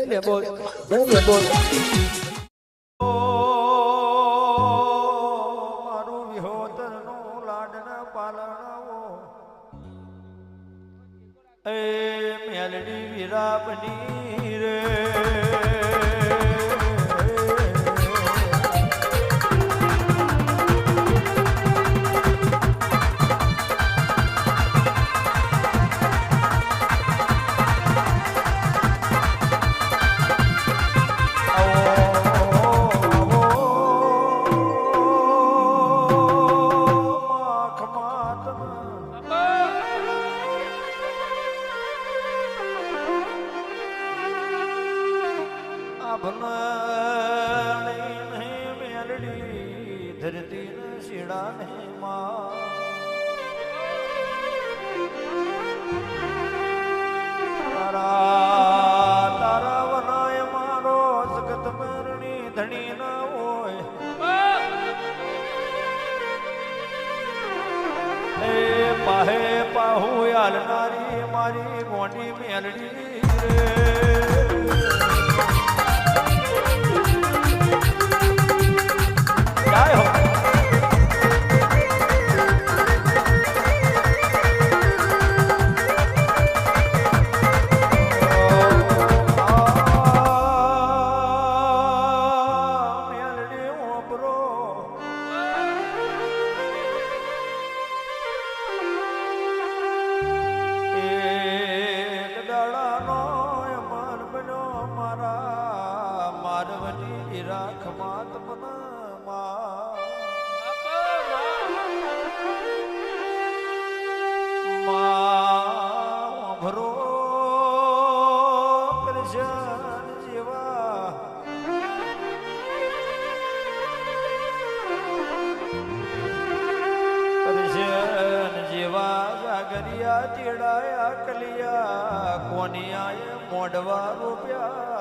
જય બોલ જય બોલ મારું વિહોતરનું લાડના પાલણવો એ મેલડી વિરાબની રે ધરતી શીડા ને તારા વનાય મારો જગત મરણી ધણી ના હોય એ પાહે પાહુ હાલનારી મારી મોટી મેલડી જય હો રાખમાત મન ભરો કૃષ્ણ જેવા કૃષ્ણ જેવા જાગરિયા ચેડાયા કલિયા કોનિયા મોડવા રૂપિયા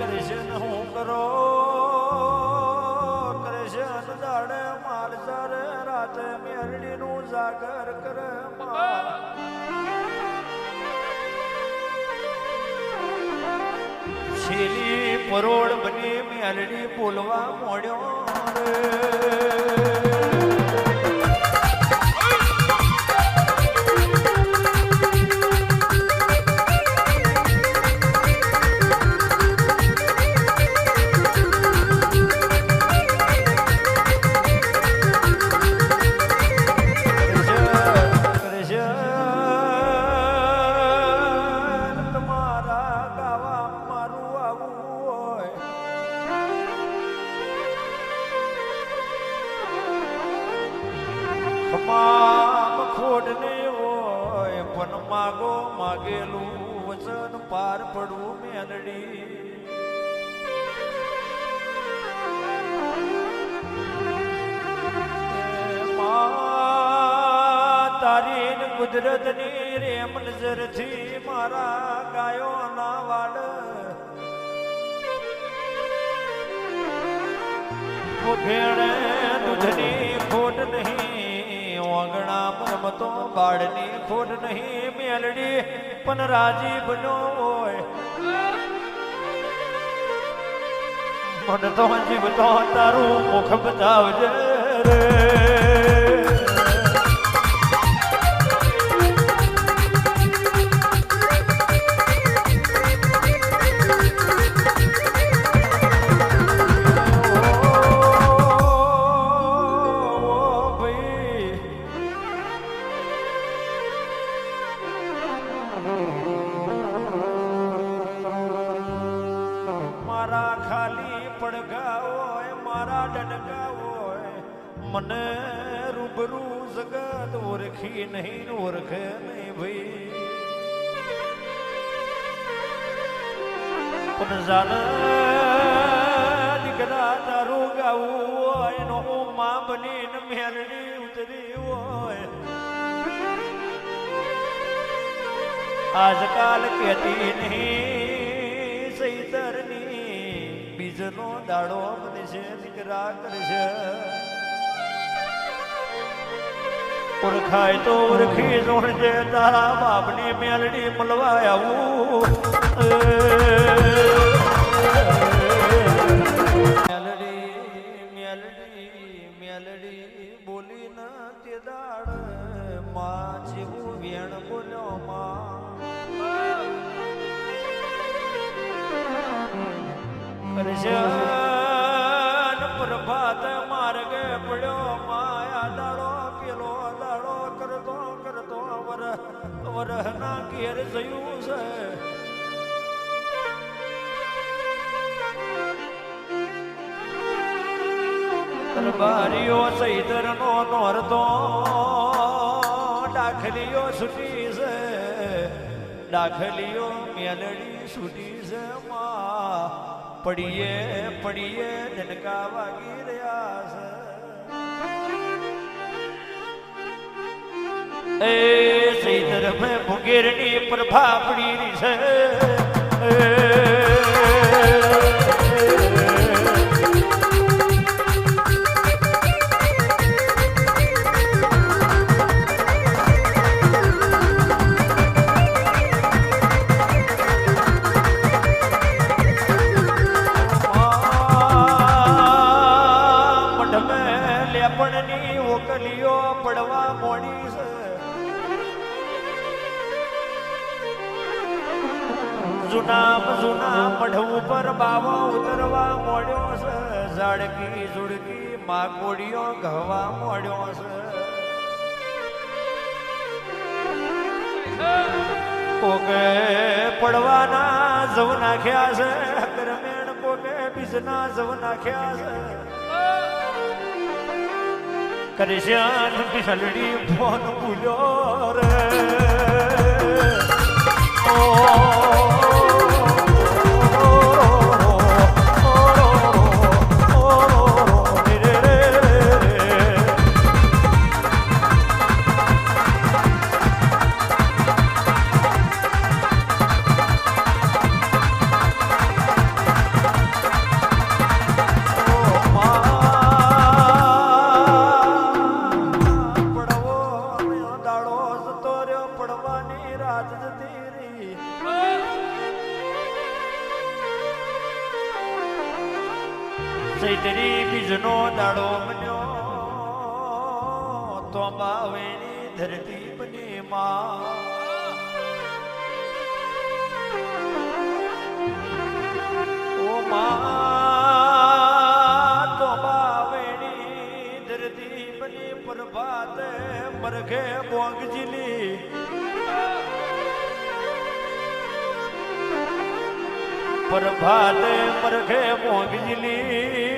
કૃષ્ણ હું કરો કૃષ્ણ દાડે માલસર રાતે મેરડી નું જાગર કરે છેલી પરોડ બની મેરડી બોલવા મોડ્યો ખોડ ને હોય પણ માગો માગેલું વચન પાર પડવું મેલડી તારી કુદરત ની રેમ નજર થી મારા ગાયો ના વાડ ભેણે દૂધની ખોટ નહીં ઓગણા મરમતો બાળની ખોટ નહીં મેલડી પણ રાજી બન્યો હોય મને તો જીવતો તારું મુખ બતાવજે રે મારા ખાલી પડઘા હોય મારા ડનકા હોય મને રૂબરૂ જગત ઓળખી નહીં ઓળખે નહીં ભાઈ પણ જાણ દીકરા તારું ગાવું હોય નો માં બનીને મેલડી ઉતરી હોય આજકાલ કહેતી નહીં સૈતરની બીજનો દાડો બનશે દીકરા કરશે ઓળખાય તો ઓળખી જોડજે તારા બાપની મેલડી મળવા આવું મેલડી મેલડી મેલડી બોલી ના તે દાડ માં જેવું વેણ બોલ્યો માં કરશન પ્રભાત માર્ગે પડ્યો માયા દાડો પેલો દાડો કરતો કરતો વરહના ઘેર જયું છે દરબારીઓ સૈદર નો નોરતો દાખલીઓ છૂટી છે દાખલીઓ મેલડી છૂટી છે માં પડીએ પડીએ ડનકા વાગી રહ્યા છે એ સૈદર મેં મુગેરની પ્રભા પડી રહી છે ઓકલીઓ પડવા મોડી છે જૂના મઢ ઉપર બાવો ઉતરવા મોડ્યો છે ઝાડકી ઝુડકી માકોડીઓ ઘવા મોડ્યો છે કોકે પડવાના જવ નાખ્યા છે કરમેણ કોકે બીજના જવ નાખ્યા છે કરશન બિહલડી ફોન ભૂલ્યો રે સૈતરી બીજનો દાડો બન્યો તો બાવેની ધરતી બની માં ઓ માં તો બાવેની ધરતી બની પ્રભાતે મરઘે બોંગજીલી प्रभाते मरघे मोगजली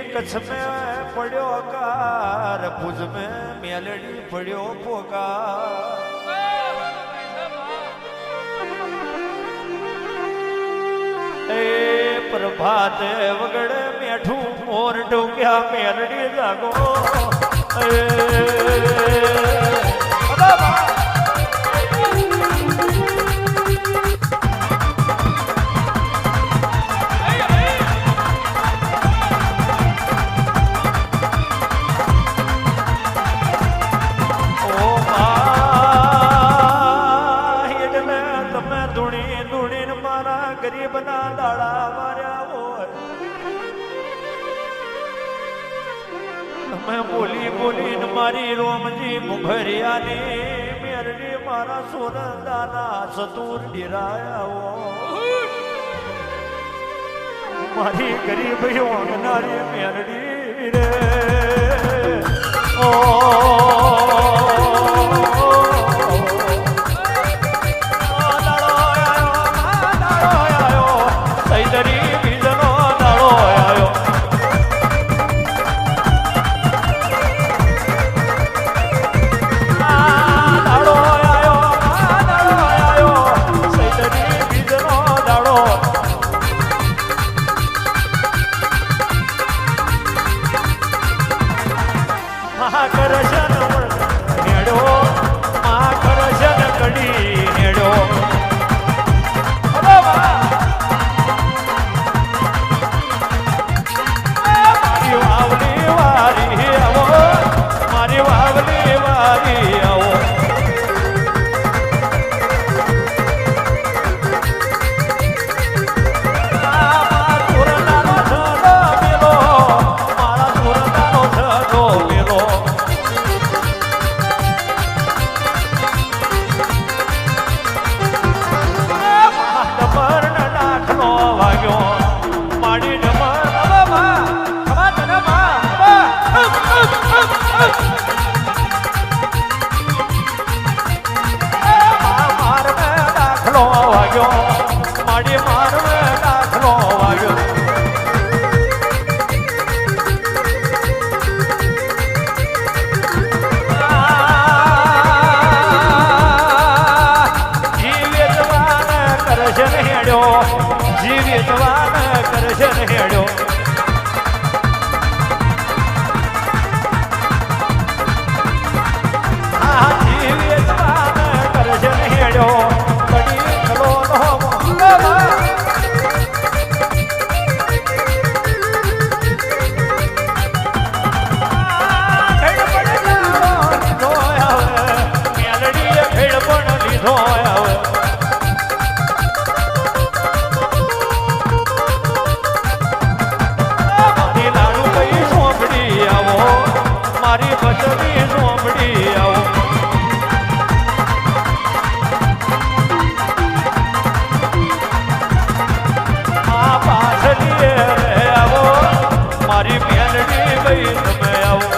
कच्छ में पड़ो कार भुज में मेलड़ी पड़ो पोकार ए प्रभाते वगड़े मेठू मोर डूक्या मेलड़ी जागो ગરીબના દાડા માર્યા હોય તમે બોલી બોલીને મારી રોમજી મુખરિયાની મેરડી મારા સોરંદાના સતુર ડિરાયા મારી ગરીબ યોગનારી મેરડી રે ઓ મારી વાવલી વારી આવો મારી બચની ઝોંપડી આવો આ પાછલી રે આવો મારી મેલડી ગઈ તમે આવો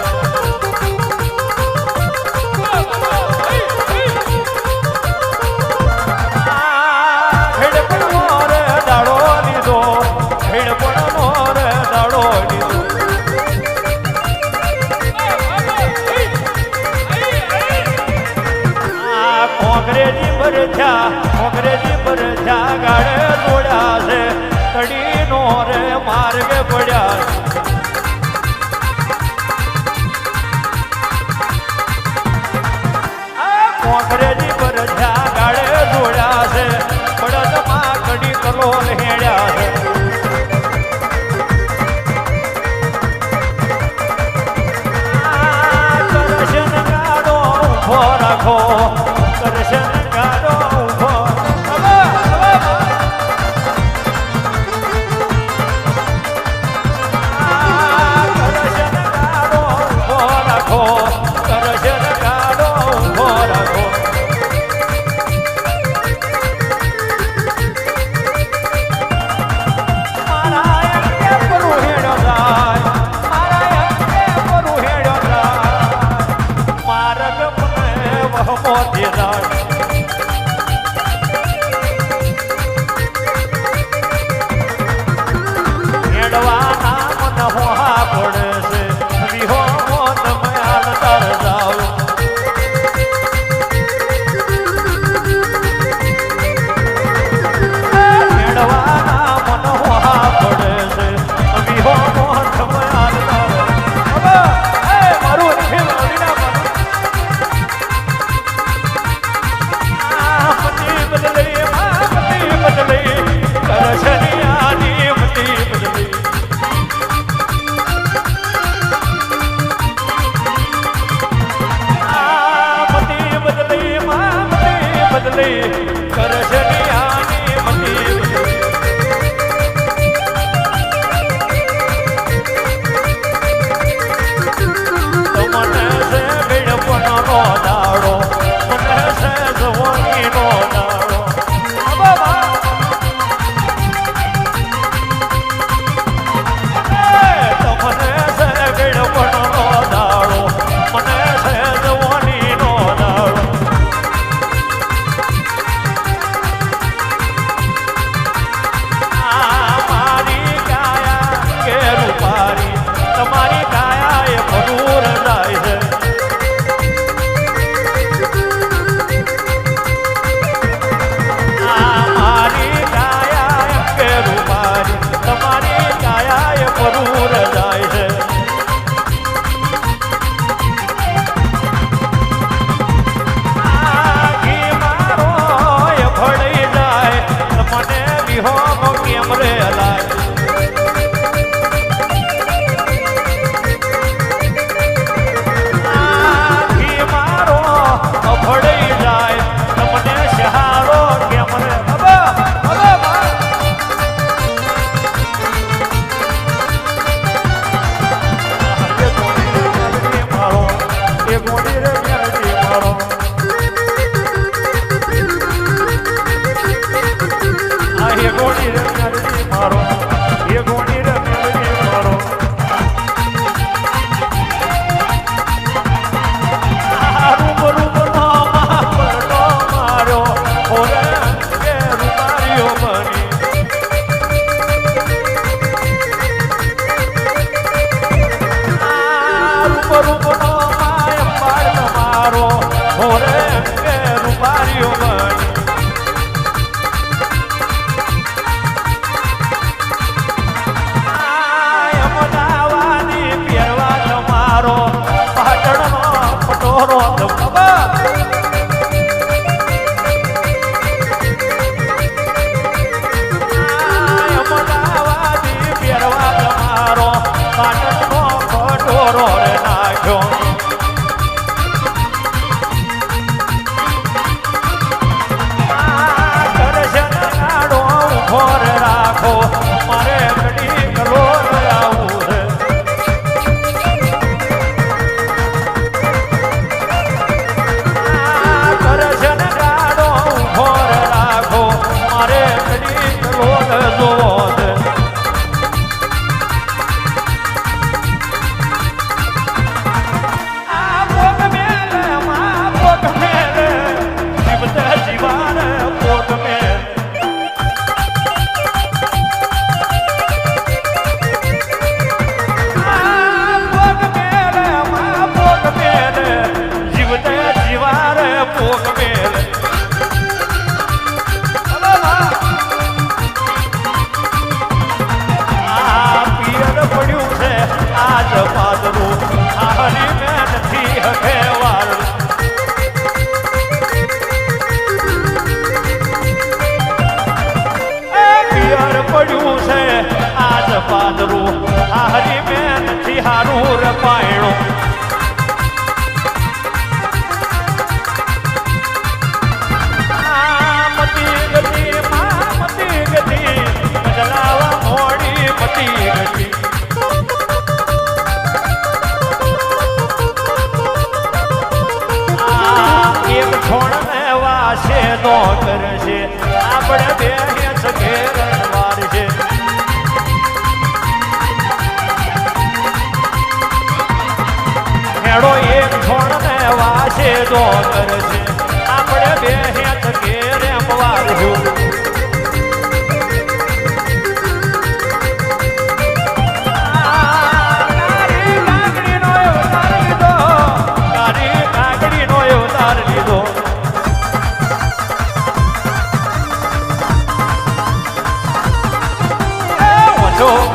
અંગ્રેજી પર થયા ગાડે જોડ્યા છે કડીનો રે માર્ગે પડ્યા અંગ્રેજી પર થયા ગાડે જોડ્યા છે પડદમાં કડી કલો હેડ્યા છે કરશન ગાડો ઉભો રાખો કરશન ગાડો તો એક છોડ ને વાસે દો કરશે આપણે બે હેત ઘેરે વાળું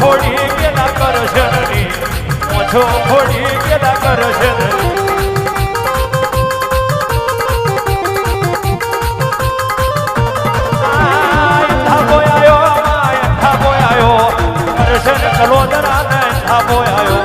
ખોડી કેલા કરશે નહીં ઓછો ખોડી કેલા કરશે નહીં થાબો આયો કરશે કલો જરા ને થાબો આયો